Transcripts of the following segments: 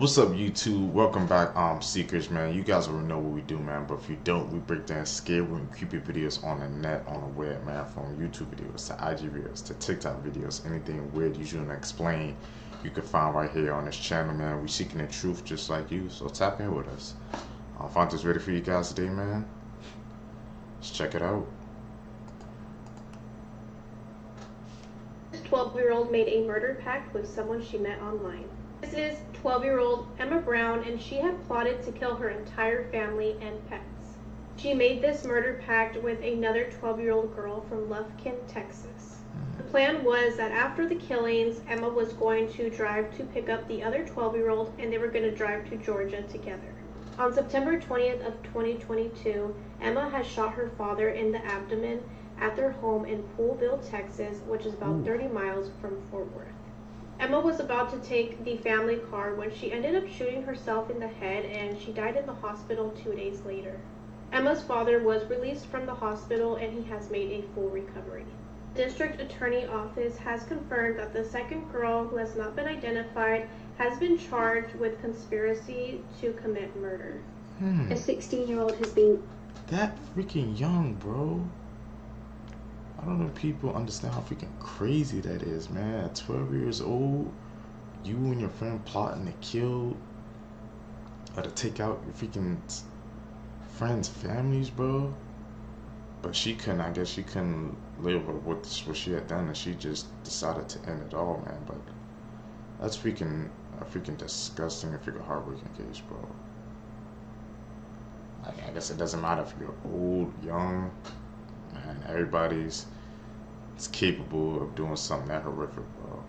What's up, YouTube? Welcome back, seekers, man. You guys already know what we do, man. But if you don't, we break down scary and creepy videos on the net, on the web, man. From YouTube videos to IG videos to TikTok videos, anything weird you shouldn't explain, you can find right here on this channel, man. We seeking the truth just like you, so tap in with us. I found this ready for you guys today, man. Let's check it out. This 12-year-old made a murder pact with someone she met online. This is 12-year-old Emma Brown, and she had plotted to kill her entire family and pets. She made this murder pact with another 12-year-old girl from Lufkin, Texas. The plan was that after the killings, Emma was going to drive to pick up the other 12-year-old, and they were going to drive to Georgia together. On September 20th of 2022, Emma had shot her father in the abdomen at their home in Poolville, Texas, which is about 30 miles from Fort Worth. Emma was about to take the family car when she ended up shooting herself in the head, and she died in the hospital 2 days later. Emma's father was released from the hospital, and he has made a full recovery. The district attorney office has confirmed that the second girl, who has not been identified, has been charged with conspiracy to commit murder. A 16-year-old has been... That freaking young, bro. I don't know if people understand how freaking crazy that is, man. At 12 years old, you and your friend plotting to kill or to take out your freaking friends' families, bro. But she couldn't, I guess she couldn't live with what she had done, and she just decided to end it all, man. But that's freaking a freaking disgusting and freaking heartbreaking case, bro. I guess it doesn't matter if you're old, young, man. Everybody's capable of doing something that horrific, bro.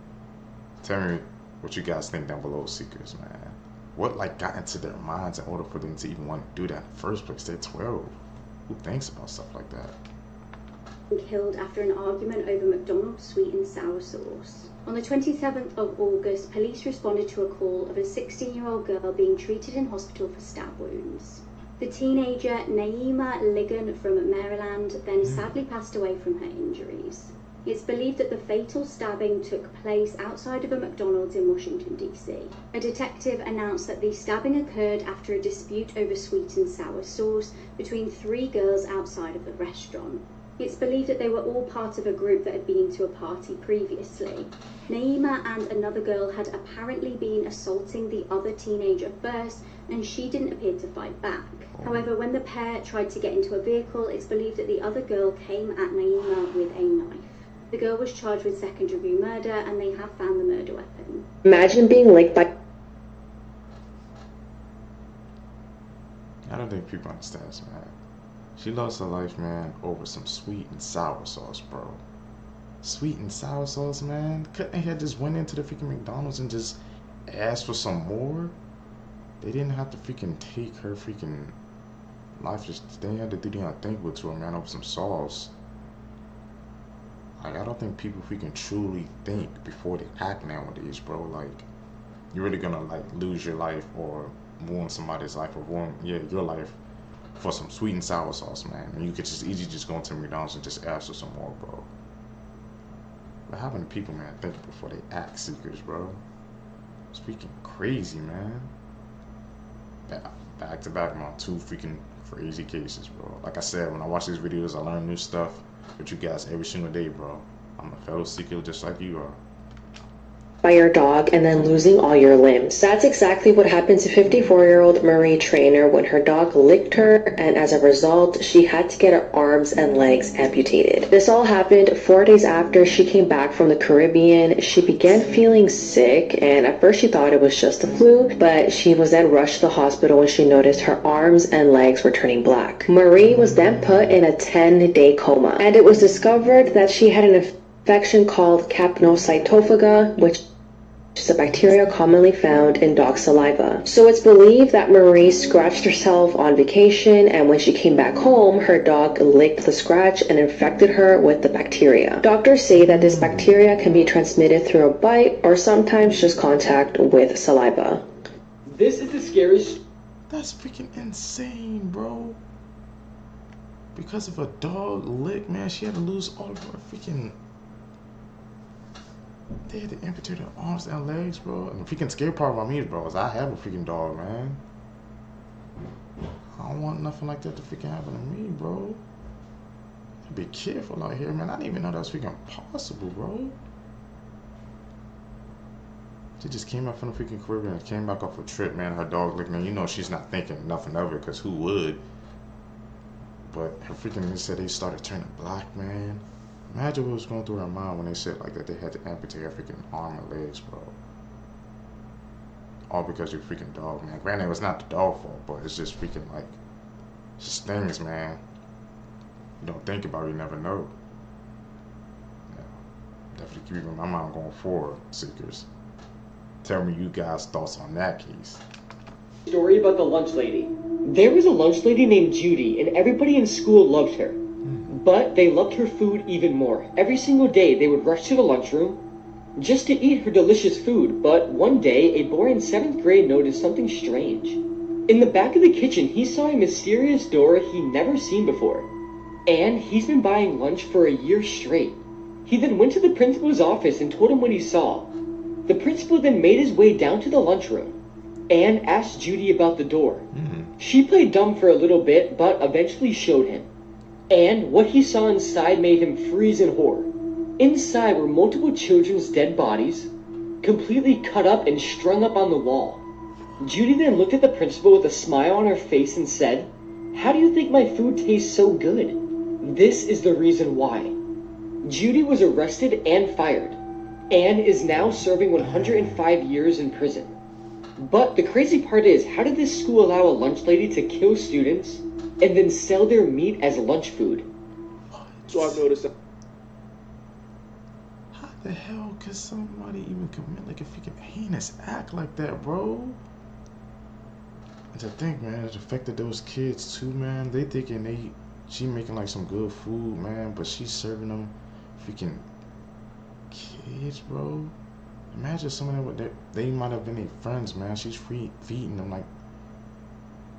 Tell me what you guys think down below, seekers, man. What got into their minds in order for them to even want to do that in the first place? They're 12. Who thinks about stuff like that? Killed after an argument over McDonald's sweet and sour sauce. On the 27th of August, police responded to a call of a 16-year-old girl being treated in hospital for stab wounds. The teenager, Naima Ligon from Maryland, then sadly passed away from her injuries. It's believed that the fatal stabbing took place outside of a McDonald's in Washington, D.C. A detective announced that the stabbing occurred after a dispute over sweet and sour sauce between three girls outside of the restaurant. It's believed that they were all part of a group that had been to a party previously. Naima and another girl had apparently been assaulting the other teenager first, and she didn't appear to fight back. However, when the pair tried to get into a vehicle, it's believed that the other girl came at Naima with a knife. The girl was charged with second-degree murder, and they have found the murder weapon. Imagine being licked by... I don't think people understand this, man. She lost her life, man, over some sweet and sour sauce, bro. Sweet and sour sauce, man? Couldn't they have just went into the freaking McDonald's and just asked for some more? They didn't have to freaking take her freaking life. Just they had to do the unthinkable to her, man, over some sauce. I don't think people freaking truly think before they act nowadays, bro. You're really gonna lose your life or ruin somebody's life or ruin your life for some sweet and sour sauce, man. And you could just easily just go into McDonald's and just ask for some more, bro. What happened to people, man, thinking before they act, seekers, bro? It's freaking crazy, man. Back to back, man, two freaking crazy cases, bro. Like I said, when I watch these videos, I learn new stuff with you guys every single day, bro. I'm a fellow seeker just like you are. by your dog and then losing all your limbs. That's exactly what happened to 54-year-old Marie Trainer when her dog licked her, and as a result, she had to get her arms and legs amputated. This all happened 4 days after she came back from the Caribbean. She began feeling sick, and at first she thought it was just the flu, but she was then rushed to the hospital when she noticed her arms and legs were turning black. Marie was then put in a 10-day coma, and it was discovered that she had an infection called Capnocytophaga, which is a bacteria commonly found in dog saliva. So it's believed that Marie scratched herself on vacation, and when she came back home, her dog licked the scratch and infected her with the bacteria. Doctors say that this bacteria can be transmitted through a bite or sometimes just contact with saliva. This is the scariest. That's freaking insane, bro. Because of a dog lick, man, she had to lose all of her freaking... They had to amputate their arms and legs, bro. And the freaking scary part about me, bro, is I have a freaking dog, man. I don't want nothing like that to freaking happen to me, bro. Be careful out here, man. I didn't even know that was freaking possible, bro. She just came up from the freaking Caribbean and came back off a trip, man. Her dog looking at her. You know she's not thinking nothing of it, because who would? But her freaking, they said they started turning black, man. Imagine what was going through her mind when they said like that they had to amputate her freaking arm and legs, bro. All because you're a freaking dog, man. Granted, it was not the dog fault, but it's just freaking like, it's just things, man. You don't think about it, you never know. Yeah, definitely keeping my mind going forward, Seekers. Tell me you guys' thoughts on that case. Story about the lunch lady. There was a lunch lady named Judy, and everybody in school loved her. But they loved her food even more. Every single day, they would rush to the lunchroom just to eat her delicious food. But one day, a boy in 7th grade noticed something strange. In the back of the kitchen, he saw a mysterious door he never seen before. And he's been buying lunch for a year straight. He then went to the principal's office and told him what he saw. The principal then made his way down to the lunchroom and asked Judy about the door. She played dumb for a little bit, but eventually showed him. And what he saw inside made him freeze in horror. Inside were multiple children's dead bodies, completely cut up and strung up on the wall. Judy then looked at the principal with a smile on her face and said, "How do you think my food tastes so good? This is the reason why." Judy was arrested and fired, and is now serving 105 years in prison. But the crazy part is, how did this school allow a lunch lady to kill students and then sell their meat as lunch food? So I've noticed that. How the hell could somebody even commit like a freaking heinous act like that, bro? And to think, man, it affected those kids too, man. They thinking she making like some good food, man, but she's serving them freaking kids, bro. Imagine some of them, they might have been their friends, man. She's feeding them like,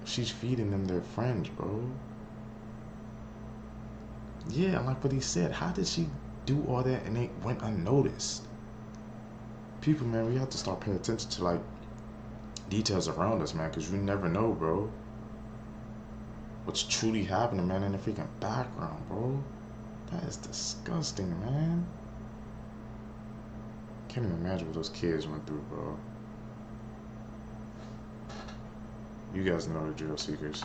she's feeding them their friends, bro. Yeah, like what he said, how did she do all that and it went unnoticed? People, man, we have to start paying attention to like details around us, man, because you never know, bro, what's truly happening, man, in the freaking background, bro. That is disgusting, man. Can't even imagine what those kids went through, bro. You guys know the drill, Seekers.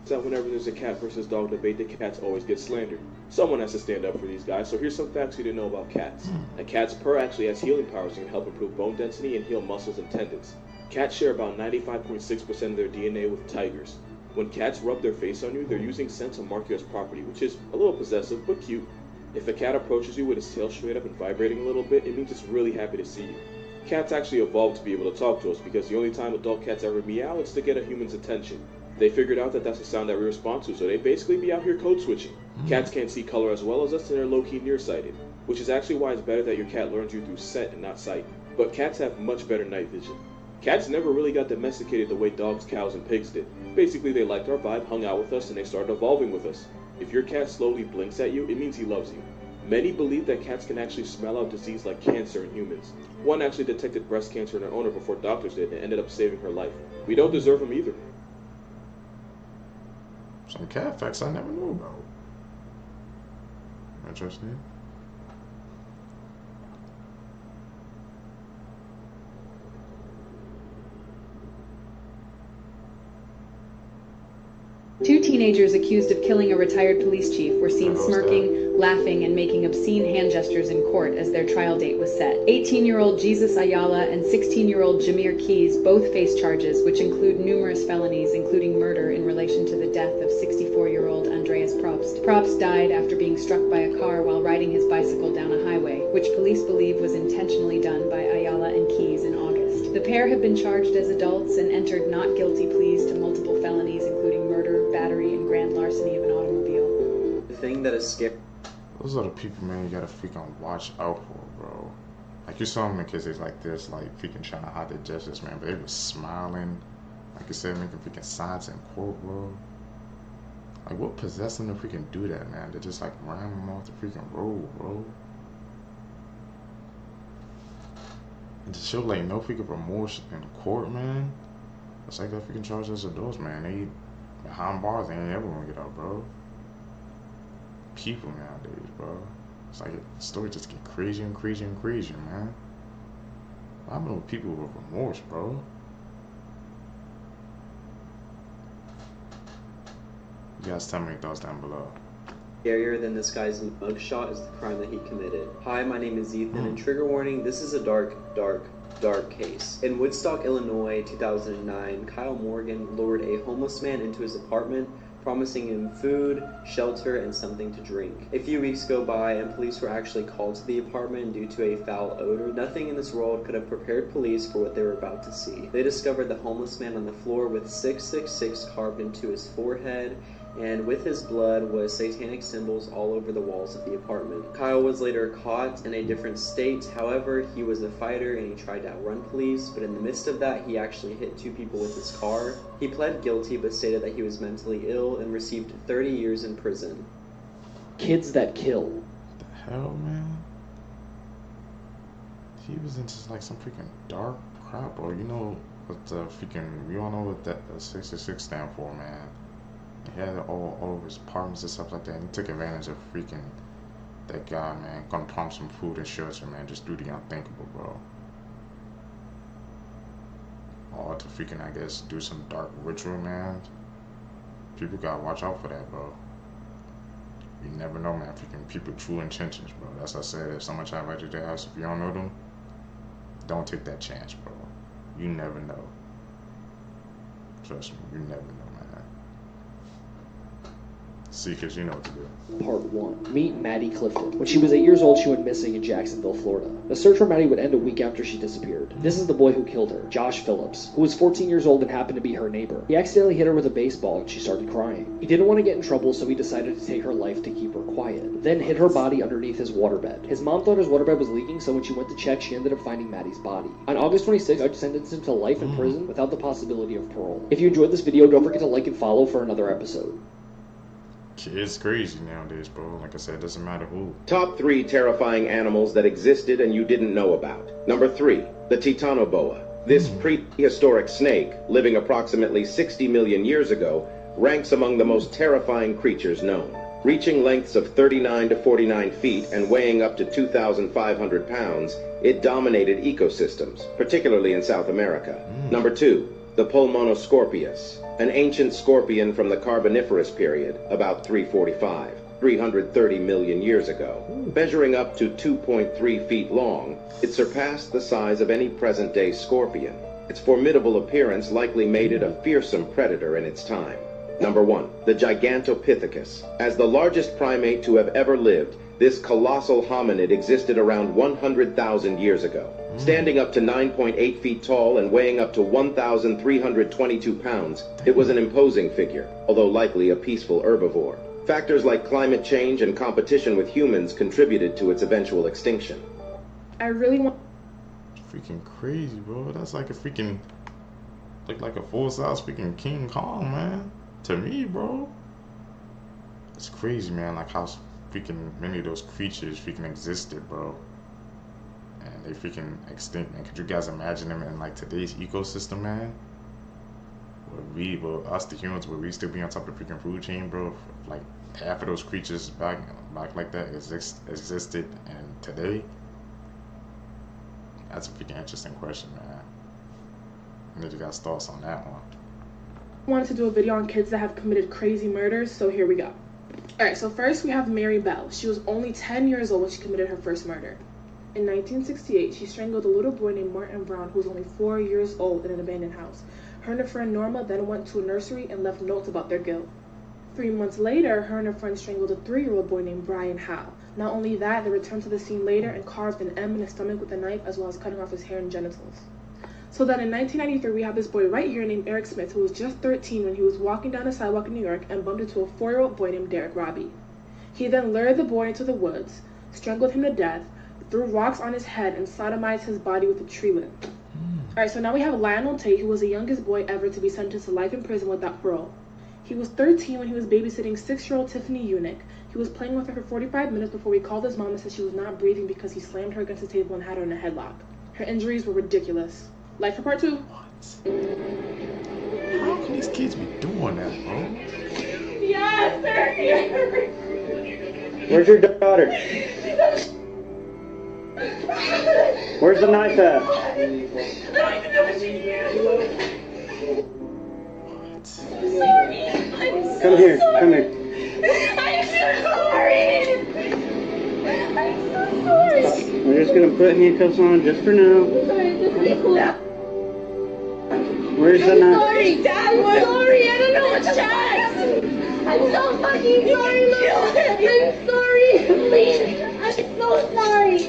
That whenever there's a cat versus dog debate, the cats always get slandered. Someone has to stand up for these guys, so here's some facts you didn't know about cats. A cat's purr actually has healing powers and can help improve bone density and heal muscles and tendons. Cats share about 95.6% of their DNA with tigers. When cats rub their face on you, they're using scent to mark you as property, which is a little possessive, but cute. If a cat approaches you with its tail straight up and vibrating a little bit, it means it's really happy to see you. Cats actually evolved to be able to talk to us because the only time adult cats ever meow is to get a human's attention. They figured out that that's the sound that we respond to, so they basically be out here code switching. Cats can't see color as well as us, and they're low-key nearsighted, which is actually why it's better that your cat learns you through scent and not sight. But cats have much better night vision. Cats never really got domesticated the way dogs, cows, and pigs did. Basically, they liked our vibe, hung out with us, and they started evolving with us. If your cat slowly blinks at you, it means he loves you. Many believe that cats can actually smell out disease like cancer in humans. One actually detected breast cancer in her owner before doctors did and ended up saving her life. We don't deserve them either. Some cat facts I never knew about. Interesting. Two teenagers accused of killing a retired police chief were seen smirking, laughing, and making obscene hand gestures in court as their trial date was set. 18-year-old Jesus Ayala and 16-year-old Jameer Keys both face charges, which include numerous felonies, including murder in relation to the death of 64-year-old Andreas Probst. Probst died after being struck by a car while riding his bicycle down a highway, which police believe was intentionally done by Ayala and Keys in August. The pair have been charged as adults and entered not guilty pleas to multiple felonies, including murder, battery, and grand larceny of an automobile. The thing that is scary. Those are the people, man, you gotta freaking watch out for, bro. Like, you saw them in cases like this, like, freaking trying to hide their gestures, man, but they were smiling, like you said, making freaking signs in court, bro. Like, what possessed them to freaking do that, man? They just, like, ran them off the freaking road, bro. And to show like no freaking remorse in court, man. It's like that freaking charge as adults, man. They behind bars, they ain't ever gonna get out, bro. People nowadays, bro. It's like the story just get crazier and crazier and crazier, man. I know people with remorse, bro. You guys tell me your thoughts down below. Scarier than this guy's mugshot is the crime that he committed. Hi, my name is Ethan, and trigger warning, this is a dark case. In Woodstock, Illinois, 2009, Kyle Morgan lured a homeless man into his apartment, promising him food, shelter, and something to drink. A few weeks go by, and police were actually called to the apartment due to a foul odor. Nothing in this world could have prepared police for what they were about to see. They discovered the homeless man on the floor with 666 carved into his forehead, and with his blood was satanic symbols all over the walls of the apartment. Kyle was later caught in a different state. However, he was a fighter and he tried to outrun police, but in the midst of that, he actually hit 2 people with his car. He pled guilty but stated that he was mentally ill and received 30 years in prison. Kids that kill. What the hell, man? He was into like some freaking dark crap, or you know what the freaking, you all know what that 666 stand for, man. He had it all over his apartments and stuff like that. And he took advantage of freaking that guy, man. Gonna promise some food and shelter, man. Just do the unthinkable, bro. Or to freaking, I guess, do some dark ritual, man. People gotta watch out for that, bro. You never know, man. Freaking people, true intentions, bro. That's what I said. If someone try to invite you to their house, if you don't know them, don't take that chance, bro. You never know. Trust me, you never know, man. See, because you know what to do. Part 1. Meet Maddie Clifton. When she was 8 years old, she went missing in Jacksonville, Florida. The search for Maddie would end a week after she disappeared. This is the boy who killed her, Josh Phillips, who was 14 years old and happened to be her neighbor. He accidentally hit her with a baseball and she started crying. He didn't want to get in trouble, so he decided to take her life to keep her quiet, then hid her body underneath his waterbed. His mom thought his waterbed was leaking, so when she went to check, she ended up finding Maddie's body. On August 26th, the judge sentenced him to life in prison without the possibility of parole. If you enjoyed this video, don't forget to like and follow for another episode. It's crazy nowadays, bro. Like I said, it doesn't matter who. Top 3 terrifying animals that existed and you didn't know about. Number 3, the Titanoboa. This prehistoric snake, living approximately 60 million years ago, ranks among the most terrifying creatures known. Reaching lengths of 39 to 49 feet and weighing up to 2,500 pounds, it dominated ecosystems, particularly in South America. Number 2, the Pulmonoscorpius, an ancient scorpion from the Carboniferous period, about 330 million years ago. Measuring up to 2.3 feet long, it surpassed the size of any present-day scorpion. Its formidable appearance likely made it a fearsome predator in its time. Number 1, the Gigantopithecus. As the largest primate to have ever lived, this colossal hominid existed around 100,000 years ago. Standing up to 9.8 feet tall and weighing up to 1,322 pounds, it was an imposing figure, although likely a peaceful herbivore. Factors like climate change and competition with humans contributed to its eventual extinction. I really want... Freaking crazy, bro. That's like a freaking... Look like a full-size freaking King Kong, man. To me, bro. It's crazy, man. Like how freaking many of those creatures freaking existed, bro. And they freaking extinct, man. Could you guys imagine them in like today's ecosystem, man? Will us the humans, would we still be on top of the freaking food chain, bro? If, like half of those creatures back like that existed and today? That's a freaking interesting question, man. I need you guys' thoughts on that one. I wanted to do a video on kids that have committed crazy murders, so here we go. Alright, so first we have Mary Bell. She was only 10 years old when she committed her first murder. In 1968, she strangled a little boy named Martin Brown, who was only 4 years old, in an abandoned house. Her and her friend Norma then went to a nursery and left notes about their guilt. 3 months later, her and her friend strangled a 3-year-old boy named Brian Howe. Not only that, they returned to the scene later and carved an M in his stomach with a knife, as well as cutting off his hair and genitals. So then in 1993, we have this boy right here named Eric Smith, who was just 13 when he was walking down a sidewalk in New York and bumped into a 4-year-old boy named Derek Robbie. He then lured the boy into the woods, strangled him to death, threw rocks on his head, and sodomized his body with a tree limb. Alright, so now we have Lionel Tate, who was the youngest boy ever to be sentenced to life in prison without parole. He was 13 when he was babysitting 6-year-old Tiffany Unick. He was playing with her for 45 minutes before he called his mom and said she was not breathing because he slammed her against the table and had her in a headlock. Her injuries were ridiculous. Life for part 2. What? How can these kids be doing that, bro? Yes, they're here. Where's your daughter? Where's the knife at? I don't even know what she used. What? Sorry. I'm so Come here, sorry. come here. I'm so sorry. I'm so sorry. We're just gonna put handcuffs on just for now. Sorry, just be cool. Where's the I'm knife? sorry, Dad. I'm sorry. I don't know what to ask. I'm so fucking sorry, Lola. I'm sorry. Please. I'm so sorry.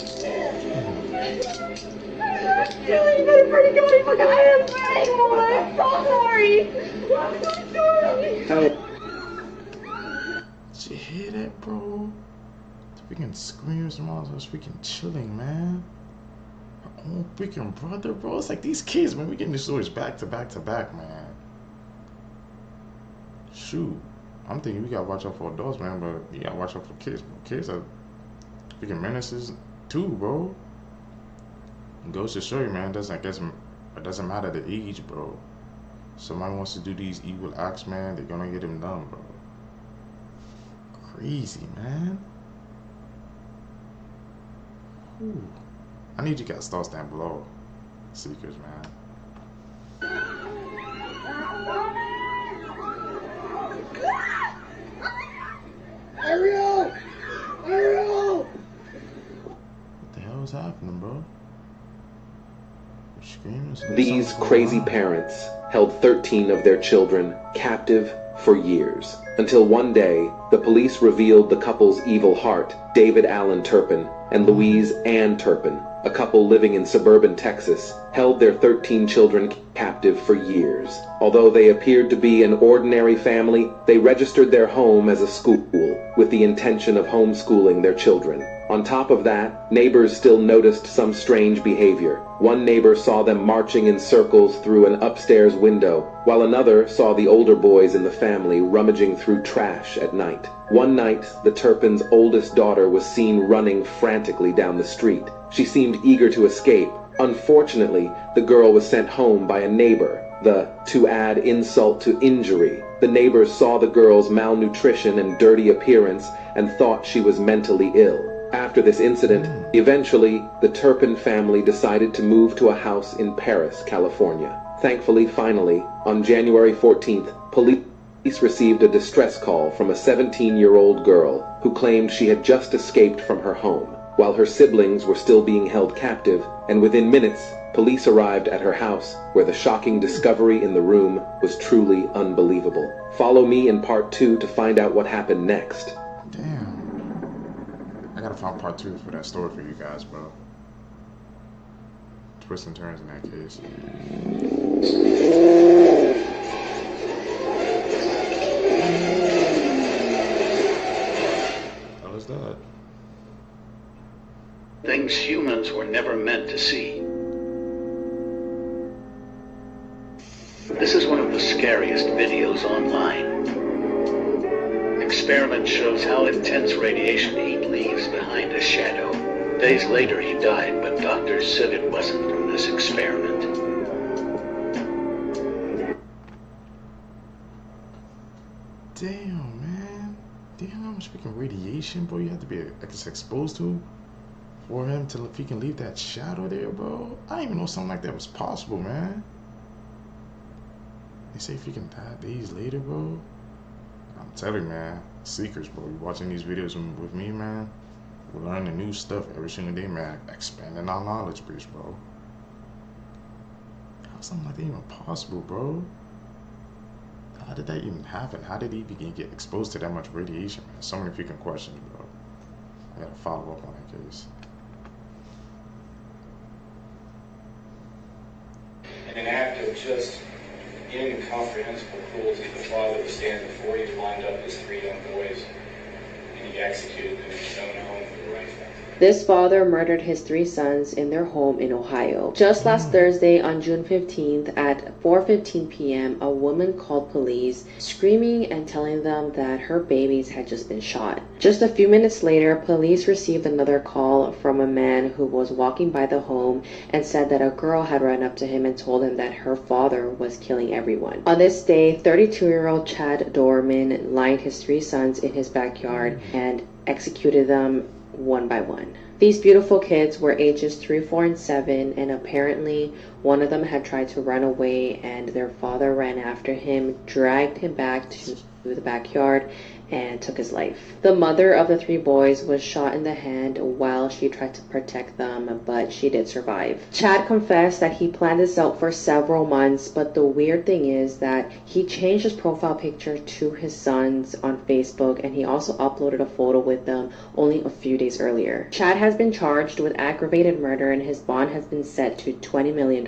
You better pretty go. I am sorry, Lola. I'm so sorry. I'm so sorry. Oh. Did you hear that, bro? The freaking screams from all those freaking chilling, man. Her own freaking brother, bro. It's like these kids, man. We getting these stories back to back to back, man. Shoot. I'm thinking we gotta watch out for adults, man, but you gotta watch out for kids, bro. Kids are freaking menaces too, bro. It goes to show you, man. It doesn't matter the age, bro. Somebody wants to do these evil acts, man. They're gonna get them done, bro. Crazy, man. Ooh. I need you guys to start down below, Seekers, man. Ariel! Ariel! What the hell is happening, bro? You're screaming. These crazy parents held 13 of their children captive for years, until one day the police revealed the couple's evil heart. David Allen Turpin and Louise Ann Turpin, a couple living in suburban Texas, held their 13 children captive for years. Although they appeared to be an ordinary family, they registered their home as a school with the intention of homeschooling their children. On top of that, neighbors still noticed some strange behavior. One neighbor saw them marching in circles through an upstairs window, while another saw the older boys in the family rummaging through trash at night. One night, the Turpins' oldest daughter was seen running frantically down the street. She seemed eager to escape. Unfortunately, the girl was sent home by a neighbor. To add insult to injury, the neighbors saw the girl's malnutrition and dirty appearance and thought she was mentally ill. After this incident, eventually, the Turpin family decided to move to a house in Paris, California. Thankfully, finally, on January 14th, police received a distress call from a 17-year-old girl who claimed she had just escaped from her home, while her siblings were still being held captive, and within minutes, police arrived at her house, where the shocking discovery in the room was truly unbelievable. Follow me in part 2 to find out what happened next. Damn. I gotta find part 2 for that story for you guys, bro. Twists and turns in that case. What was that? Things humans were never meant to see. This is one of the scariest videos online. Experiment shows how intense radiation heat leaves behind a shadow. Days later he died, but doctors said it wasn't from this experiment. Damn, man. Damn, how much freaking radiation, bro, you have to be exposed to for him to, if he can leave that shadow there, bro. I didn't even know something like that was possible, man. They say if you can die days later, bro. I'm telling you, man, Seekers, bro, you watching these videos with me, man, we're learning new stuff every single day, man, expanding our knowledge base, bro. How's something like that even possible, bro? How did that even happen? How did he begin to get exposed to that much radiation, man? So many freaking questions, bro. I gotta follow up on that case. In an act of just incomprehensible cruelty, the father was standing before you, lined up his 3 young boys, and he executed them in his own home for the rifle. This father murdered his 3 sons in their home in Ohio. Just last Thursday, on June 15th at 4:15 p.m., a woman called police, screaming and telling them that her babies had just been shot. Just a few minutes later, police received another call from a man who was walking by the home and said that a girl had run up to him and told him that her father was killing everyone. On this day, 32-year-old Chad Dorman lined his 3 sons in his backyard and executed them one by one. These beautiful kids were ages 3, 4, and 7, and apparently one of them had tried to run away, and their father ran after him, dragged him back to the backyard, and took his life. The mother of the 3 boys was shot in the hand while she tried to protect them, but she did survive. Chad confessed that he planned this out for several months, but the weird thing is that he changed his profile picture to his sons on Facebook, and he also uploaded a photo with them only a few days earlier. Chad has been charged with aggravated murder, and his bond has been set to $20 million.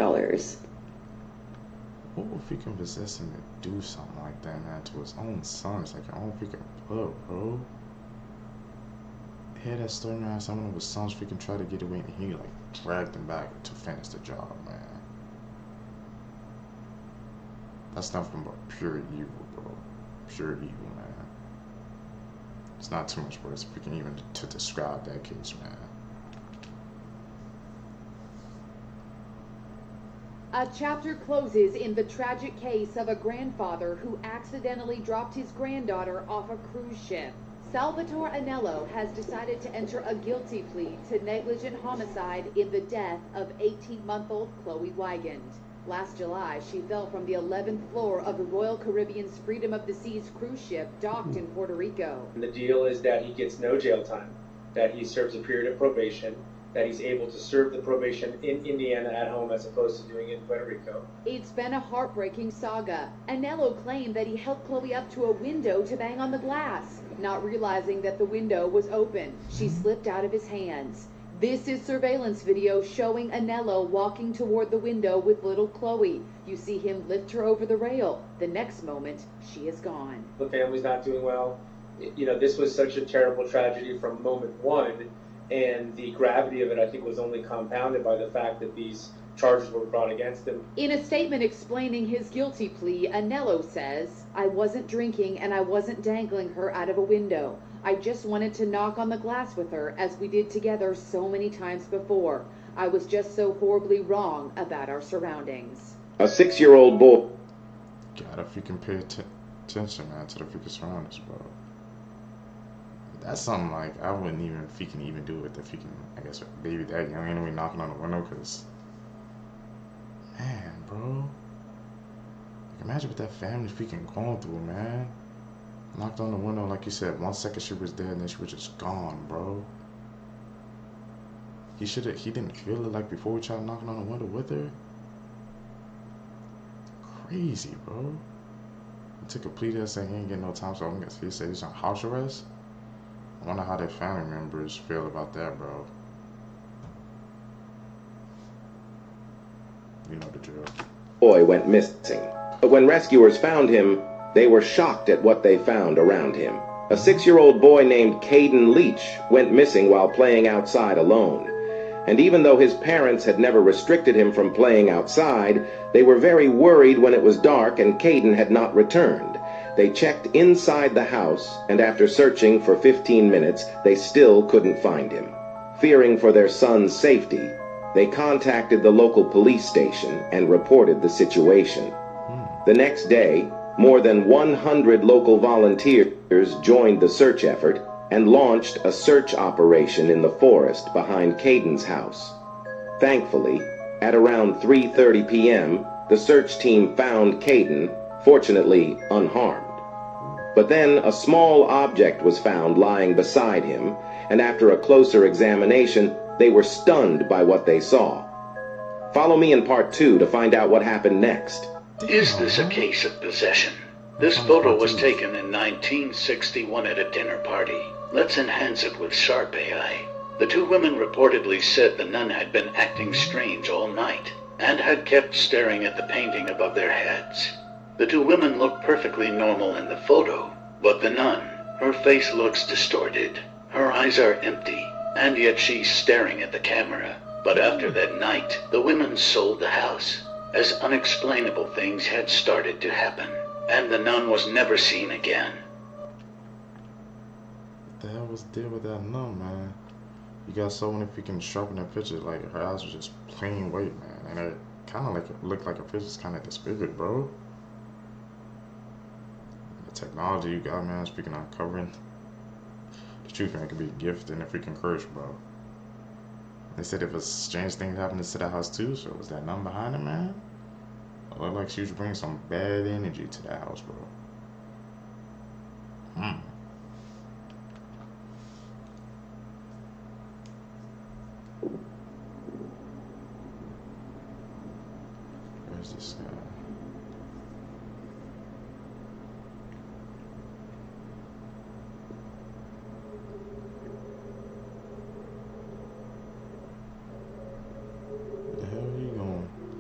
What if he can possess him to do something like that, man, to his own sons, like your own freaking blood, bro? Hear that story, man? Someone of his sons freaking tried to get away and he like dragged them back to finish the job, man. That's nothing but pure evil, bro. Pure evil, man. It's not too much words freaking even to describe that case, man. A chapter closes in the tragic case of a grandfather who accidentally dropped his granddaughter off a cruise ship. Salvatore Anello has decided to enter a guilty plea to negligent homicide in the death of 18-month-old Chloe Wigand. Last July, she fell from the 11th floor of the Royal Caribbean's Freedom of the Seas cruise ship docked in Puerto Rico. And the deal is that he gets no jail time, that he serves a period of probation, that he's able to serve the probation in Indiana at home as opposed to doing it in Puerto Rico. It's been a heartbreaking saga. Anello claimed that he helped Chloe up to a window to bang on the glass, not realizing that the window was open. She slipped out of his hands. This is surveillance video showing Anello walking toward the window with little Chloe. You see him lift her over the rail. The next moment, she is gone. The family's not doing well. You know, this was such a terrible tragedy from moment one. And the gravity of it, I think, was only compounded by the fact that these charges were brought against him. In a statement explaining his guilty plea, Anello says, "I wasn't drinking and I wasn't dangling her out of a window. I just wanted to knock on the glass with her as we did together so many times before. I was just so horribly wrong about our surroundings." A 6-year-old boy. Gotta freaking pay attention, man, to the freaking surroundings, bro. That's something like I wouldn't even freaking even do with the freaking, I guess, baby that young anyway knocking on the window, cause man, bro, like imagine what that family freaking going through, man. Knocked on the window, like you said, 1 second she was dead and then she was just gone, bro. He didn't feel it like before we tried knocking on the window with her. Crazy, bro. He took a plea there saying he ain't getting no time, so I guess he said he's on house arrest. I wonder how their family members feel about that, bro. You know the drill. Boy went missing. But when rescuers found him, they were shocked at what they found around him. A 6-year-old boy named Caden Leach went missing while playing outside alone. And even though his parents had never restricted him from playing outside, they were very worried when it was dark and Caden had not returned. They checked inside the house, and after searching for 15 minutes, they still couldn't find him. Fearing for their son's safety, they contacted the local police station and reported the situation. The next day, more than 100 local volunteers joined the search effort and launched a search operation in the forest behind Caden's house. Thankfully, at around 3:30 p.m., the search team found Caden, fortunately unharmed. But then a small object was found lying beside him, and after a closer examination, they were stunned by what they saw. Follow me in part 2 to find out what happened next. Is this a case of possession? This photo was taken in 1961 at a dinner party. Let's enhance it with sharp AI. The 2 women reportedly said the nun had been acting strange all night and had kept staring at the painting above their heads. The 2 women look perfectly normal in the photo, but the nun, her face looks distorted. Her eyes are empty, and yet she's staring at the camera. But after that night, the women sold the house, as unexplainable things had started to happen, and the nun was never seen again. What the hell was the deal with that nun, man? You got so many freaking sharpening pictures, like her eyes was just plain white, man, and it kind of like looked like her face was kind of disfigured, bro. The technology you got, man, speaking of covering the truth, man, it could be a gift and a freaking curse, bro. They said if a strange thing happened to the house too, so was that nun behind it, man? It looked like she was bringing some bad energy to the house, bro. Where's this guy?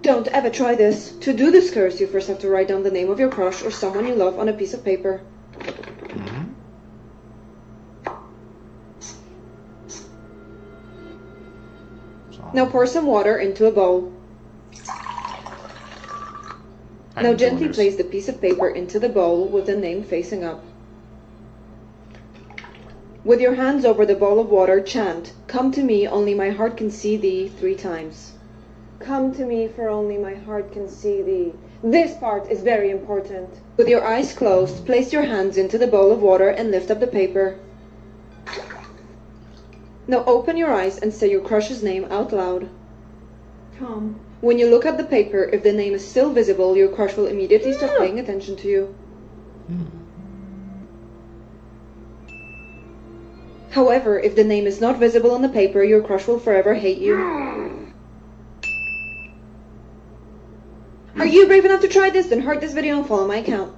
Don't ever try this. To do this curse, you first have to write down the name of your crush or someone you love on a piece of paper. Now pour some water into a bowl. Now gently place the piece of paper into the bowl with the name facing up. With your hands over the bowl of water, chant, "Come to me, only my heart can see thee," 3 times. Come to me, for only my heart can see thee. This part is very important. With your eyes closed, place your hands into the bowl of water and lift up the paper. Now open your eyes and say your crush's name out loud. Tom. When you look at the paper, if the name is still visible, your crush will immediately start paying attention to you. However, if the name is not visible on the paper, your crush will forever hate you. Are you brave enough to try this? Then heart this video and follow my account.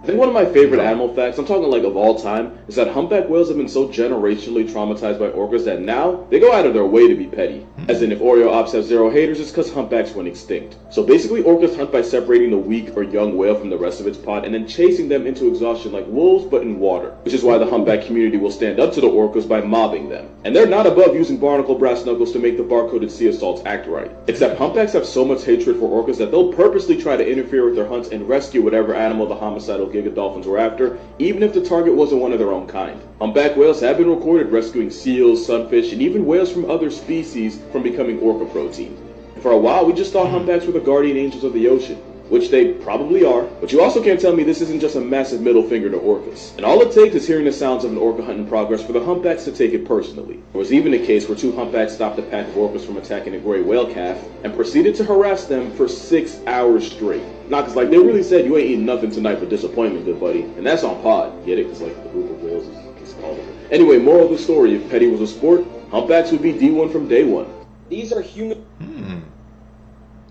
I think one of my favorite animal facts, I'm talking like of all time, is that humpback whales have been so generationally traumatized by orcas that now they go out of their way to be petty. As in, if Oreo Ops have 0 haters, it's because humpbacks went extinct. So basically, orcas hunt by separating the weak or young whale from the rest of its pod and then chasing them into exhaustion like wolves but in water. Which is why the humpback community will stand up to the orcas by mobbing them. And they're not above using barnacle brass knuckles to make the barcoded sea assaults act right. Except humpbacks have so much hatred for orcas that they'll purposely try to interfere with their hunts and rescue whatever animal the homicidal Giga dolphins were after, even if the target wasn't one of their own kind. Humpback whales have been recorded rescuing seals, sunfish, and even whales from other species from becoming orca protein. And for a while, we just thought humpbacks were the guardian angels of the ocean, which they probably are, but you also can't tell me this isn't just a massive middle finger to orcas. And all it takes is hearing the sounds of an orca hunt in progress for the humpbacks to take it personally. There was even a case where 2 humpbacks stopped a pack of orcas from attacking a gray whale calf and proceeded to harass them for 6 hours straight. Nah, cause like they really said, you ain't eating nothing tonight but disappointment, good buddy. And that's on pod, get it? Cause like the group of whales is called. Anyway, moral of the story, if petty was a sport, humpbacks would be D1 from day one. These are human.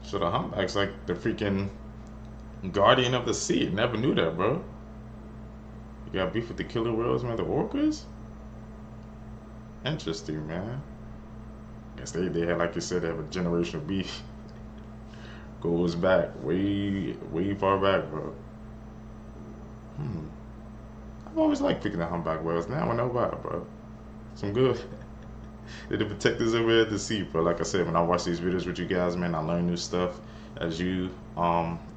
So the humpback's like the freaking guardian of the sea. Never knew that, bro. You got beef with the killer whales, man, the orcas? Interesting, man. Guess they had, like you said, they have a generational beef. Goes back, way far back, bro. I've always liked picking the humpback whales. Now I know about it, bro. Some good. They're the protectors over here at the sea, bro. Like I said, when I watch these videos with you guys, man, I learn new stuff as you,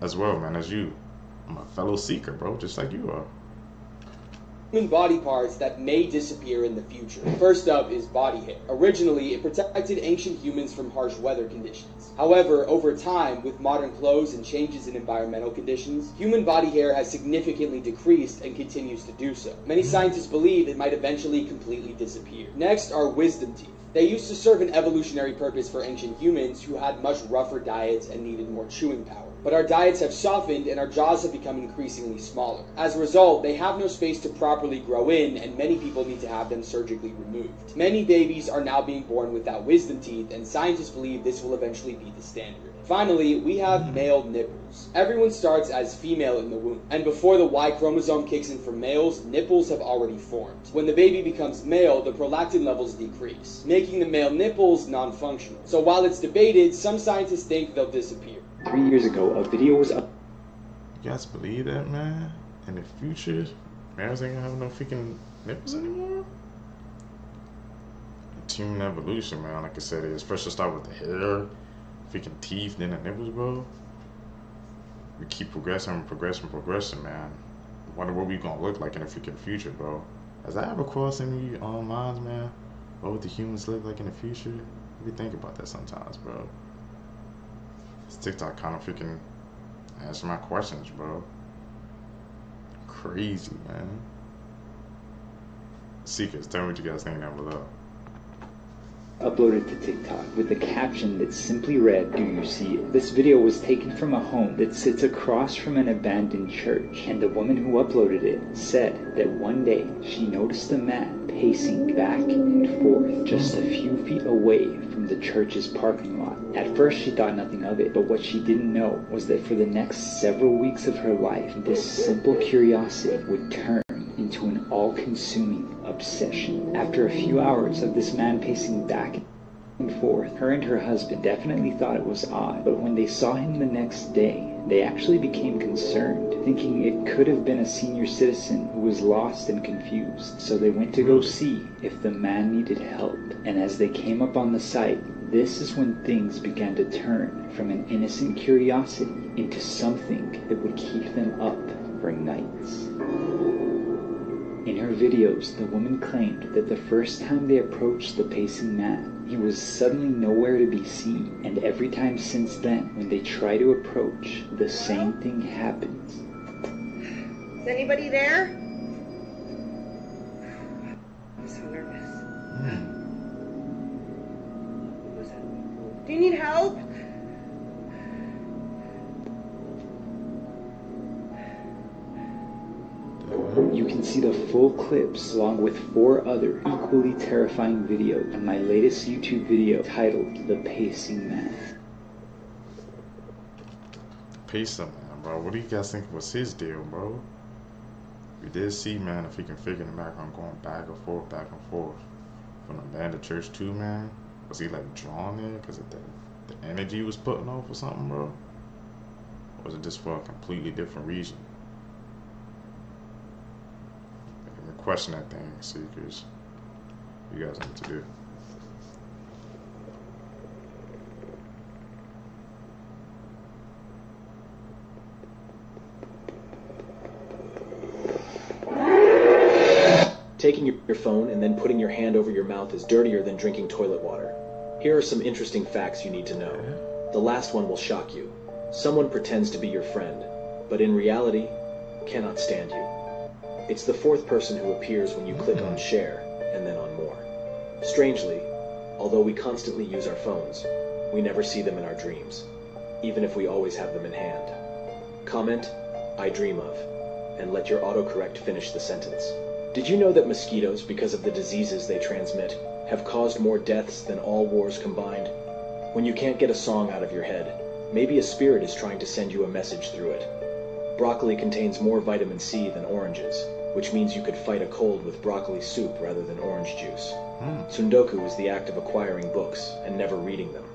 as well, man, as you. I'm a fellow seeker, bro, just like you are. Human body parts that may disappear in the future. First up is body hair. Originally, it protected ancient humans from harsh weather conditions. However, over time, with modern clothes and changes in environmental conditions, human body hair has significantly decreased and continues to do so. Many scientists believe it might eventually completely disappear. Next are wisdom teeth. They used to serve an evolutionary purpose for ancient humans who had much rougher diets and needed more chewing power. But our diets have softened and our jaws have become increasingly smaller. As a result, they have no space to properly grow in, and many people need to have them surgically removed. Many babies are now being born without wisdom teeth, and scientists believe this will eventually be the standard. Finally, we have male nipples. Everyone starts as female in the womb, and before the Y chromosome kicks in for males, nipples have already formed. When the baby becomes male, the prolactin levels decrease, making the male nipples non-functional. So while it's debated, some scientists think they'll disappear. 3 years ago, a video was up. You guys believe that, man? In the future, males ain't gonna have no freaking nipples anymore? human evolution, man. Like I said, it's first to start with the hair, freaking teeth, then the nipples, bro. We keep progressing, man. Wonder what we gonna look like in the freaking future, bro. Has that ever crossed any minds, man? What would the humans look like in the future? We think about that sometimes, bro. This TikTok kind of freaking answer my questions, bro. Crazy, man. Seekers, tell me what you guys think down below. Uploaded to TikTok with a caption that simply read, "Do you see it?" This video was taken from a home that sits across from an abandoned church, and the woman who uploaded it said that one day she noticed a man pacing back and forth just a few feet away from the church's parking lot. At first she thought nothing of it, but what she didn't know was that for the next several weeks of her life, this simple curiosity would turn into an all-consuming obsession. After a few hours of this man pacing back and forth, her and her husband definitely thought it was odd, but when they saw him the next day, they actually became concerned, thinking it could have been a senior citizen who was lost and confused. So they went to go see if the man needed help, and as they came up on the site, this is when things began to turn from an innocent curiosity into something that would keep them up for nights. In her videos, the woman claimed that the first time they approached the pacing man, he was suddenly nowhere to be seen, and every time since then, when they try to approach, the same thing happens. Is anybody there? I'm so nervous. Do you need help? You can see the full clips along with 4 other equally terrifying videos on my latest YouTube video titled The Pacing Man. Pacing Man, bro. What do you guys think was his deal, bro? We did see, man, if he can figure in the background going back and forth from the band to church too, man. Was he like drawn there because of the energy he was putting off or something, bro? Or was it just for a completely different reason? Question that thing, Seekers. You guys know what to do. Taking your phone and then putting your hand over your mouth is dirtier than drinking toilet water. Here are some interesting facts you need to know. The last one will shock you. Someone pretends to be your friend, but in reality, cannot stand you. It's the 4th person who appears when you click on share, and then on more. Strangely, although we constantly use our phones, we never see them in our dreams, even if we always have them in hand. Comment, "I dream of," and let your autocorrect finish the sentence. Did you know that mosquitoes, because of the diseases they transmit, have caused more deaths than all wars combined? When you can't get a song out of your head, maybe a spirit is trying to send you a message through it. Broccoli contains more vitamin C than oranges, which means you could fight a cold with broccoli soup rather than orange juice. Sundoku is the act of acquiring books and never reading them.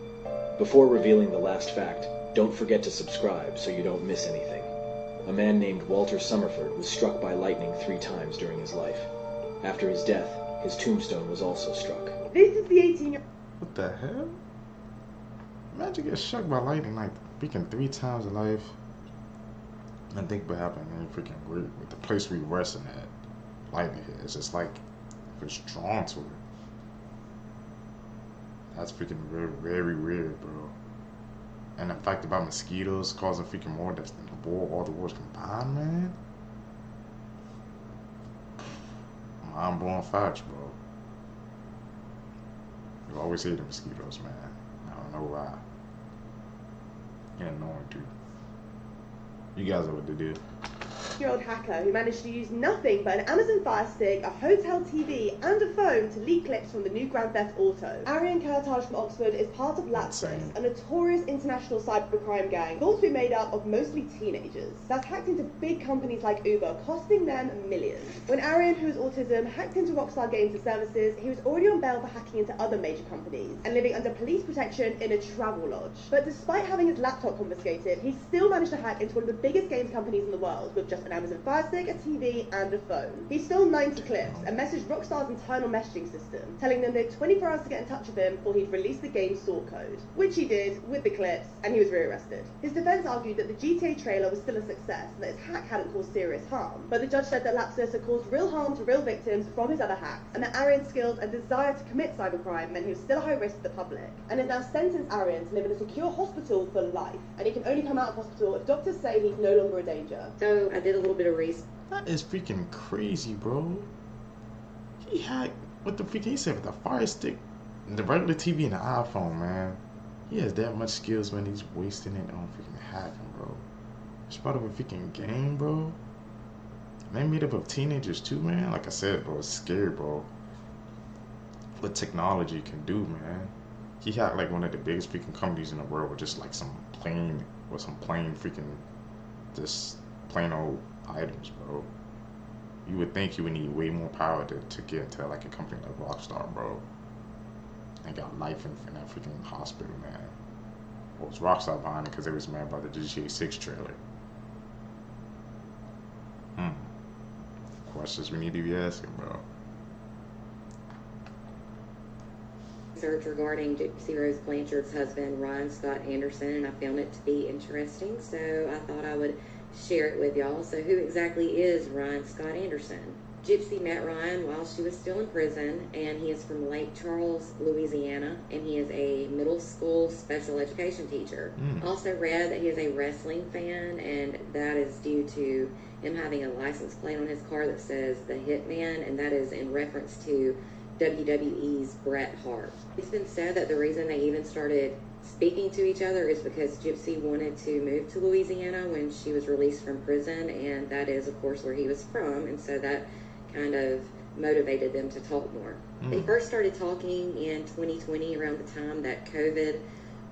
Before revealing the last fact, don't forget to subscribe so you don't miss anything. A man named Walter Summerford was struck by lightning 3 times during his life. After his death, his tombstone was also struck. This is the 18-year-old. What the hell? Imagine getting struck by lightning like freaking 3 times in life. And think what happened in freaking group with the place we resting at. Lightning hit. It's just like if it's drawn to it. That's freaking very weird, bro. And the fact about mosquitoes causing freaking more deaths than all the wars combined, man. Mind-blowing facts, bro. You always hate the mosquitoes, man. I don't know why. You're annoying, dude. You guys know what to do. Year-old hacker who managed to use nothing but an Amazon Fire Stick, a hotel TV, and a phone to leak clips from the new Grand Theft Auto. Arian Kurtaj from Oxford is part of Lapsus, a notorious international cybercrime gang thought to be made up of mostly teenagers that's hacked into big companies like Uber, costing them millions. When Arian, who has autism, hacked into Rockstar Games and Services, he was already on bail for hacking into other major companies and living under police protection in a travel lodge. But despite having his laptop confiscated, he still managed to hack into one of the biggest games companies in the world with just an Amazon Fire Stick, a TV, and a phone. He stole 90 clips and messaged Rockstar's internal messaging system, telling them they had 24 hours to get in touch with him before he'd release the game's sort code, which he did with the clips, and he was rearrested. His defense argued that the GTA trailer was still a success and that his hack hadn't caused serious harm, but the judge said that Lapsus had caused real harm to real victims from his other hacks, and that Arian's skills and desire to commit cybercrime meant he was still a high risk to the public, and has now sentenced Arian to live in a secure hospital for life, and he can only come out of hospital if doctors say he's no longer a danger. So I did a little bit of research. That is freaking crazy, bro. He had, what the freak he said, with the Fire Stick, the regular TV and the iPhone, man. He has that much skills, man. He's wasting it on freaking hacking, bro. It's part of a freaking game, bro. And they made up of teenagers too, man. Like I said, bro, it's scary, bro. What technology can do, man. He had like one of the biggest freaking companies in the world with just like some plain freaking, just plain old items, bro. You would think you would need way more power to get into like a company like Rockstar, bro. And got life in that freaking hospital, man. Well, it was Rockstar behind it because they was mad about the GTA 6 trailer. Questions we need to be asking, bro. Research regarding Gypsy Rose Blanchard's husband, Ryan Scott Anderson, and I found it to be interesting, so I thought I would share it with y'all. So who exactly is Ryan Scott Anderson? Gypsy met Ryan while she was still in prison, and he is from Lake Charles, Louisiana, and he is a middle school special education teacher. Also read that he is a wrestling fan, and that is due to him having a license plate on his car that says The Hitman, and that is in reference to WWE's Bret Hart. It's been said that the reason they even started speaking to each other is because Gypsy wanted to move to Louisiana when she was released from prison, and that is, of course, where he was from, and so that kind of motivated them to talk more. They first started talking in 2020, around the time that COVID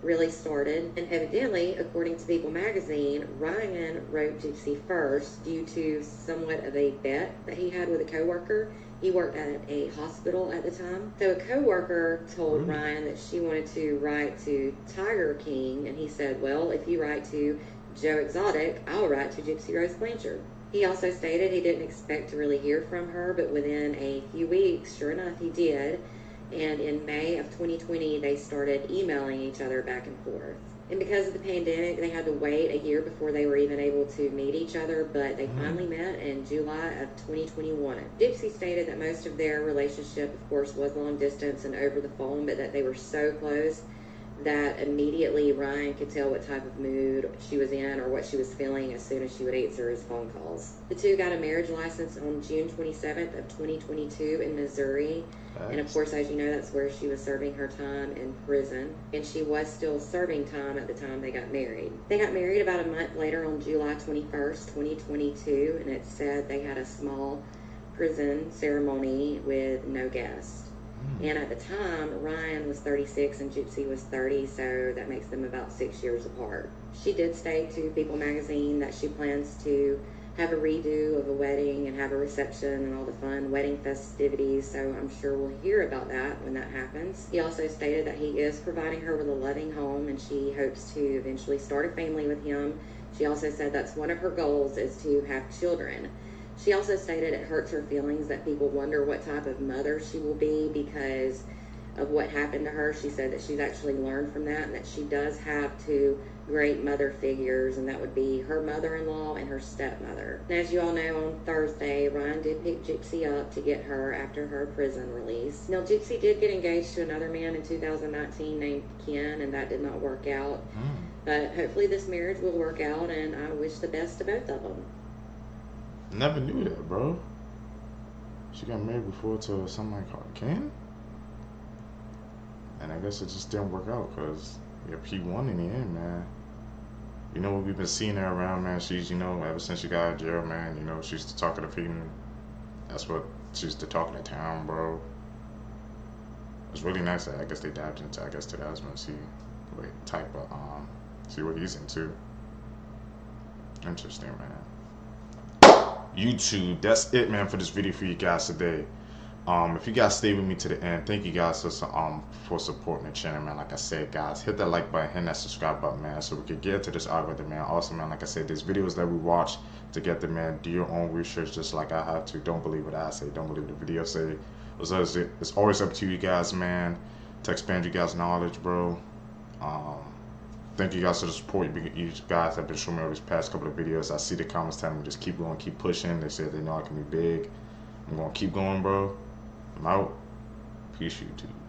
really started, and evidently, according to People magazine, Ryan wrote Gypsy first due to somewhat of a bet that he had with a coworker. He worked at a hospital at the time. So a coworker told Ryan that she wanted to write to Tiger King, and he said, well, if you write to Joe Exotic, I'll write to Gypsy Rose Blanchard. He also stated he didn't expect to really hear from her, but within a few weeks, sure enough, he did. And in May of 2020, they started emailing each other back and forth. And because of the pandemic, they had to wait a year before they were even able to meet each other, but they finally met in July of 2021. Gypsy stated that most of their relationship, of course, was long distance and over the phone, but that they were so close that immediately Ryan could tell what type of mood she was in or what she was feeling as soon as she would answer his phone calls. The two got a marriage license on June 27th of 2022 in Missouri. And of course, as you know, that's where she was serving her time in prison. And she was still serving time at the time they got married. They got married about a month later on July 21st, 2022. And it said they had a small prison ceremony with no guests. And at the time, Ryan was 36 and Gypsy was 30, so that makes them about 6 years apart. She did state to People magazine that she plans to have a redo of a wedding and have a reception and all the fun wedding festivities, so I'm sure we'll hear about that when that happens. He also stated that he is providing her with a loving home and she hopes to eventually start a family with him. She also said that's one of her goals, is to have children. She also stated it hurts her feelings that people wonder what type of mother she will be because of what happened to her. She said that she's actually learned from that and that she does have two great mother figures, and that would be her mother-in-law and her stepmother. And as you all know, on Thursday, Ryan did pick Gypsy up to get her after her prison release. Now, Gypsy did get engaged to another man in 2019 named Ken, and that did not work out. But hopefully this marriage will work out, and I wish the best to both of them. Never knew that, bro. She got married before to somebody called Ken? And I guess it just didn't work out because he won in the end, man. You know what we've been seeing her around, man. She's, you know, ever since she got out of jail, man, you know, she's the talk of the people. That's what she's the talk of the town, bro. It's really nice that I guess they dived into, to the husband, see what type of, see what he's into. Interesting, man. YouTube, that's it, man, for this video for you guys today. If you guys stay with me to the end, thank you guys for supporting the channel, man. Like I said, guys, hit that like button, hit that subscribe button, man, so we can get to this algorithm, man. Also, man, like I said, there's videos that we watch together, man. Do your own research just like I have to. Don't believe what I say. Don't believe the video say. It's always up to you guys, man, to expand you guys' knowledge, bro. Thank you guys for the support you guys have been showing me over these past couple of videos. I see the comments telling me just keep going, keep pushing. They say they know I can be big. I'm going to keep going, bro. I'm out. Peace, YouTube.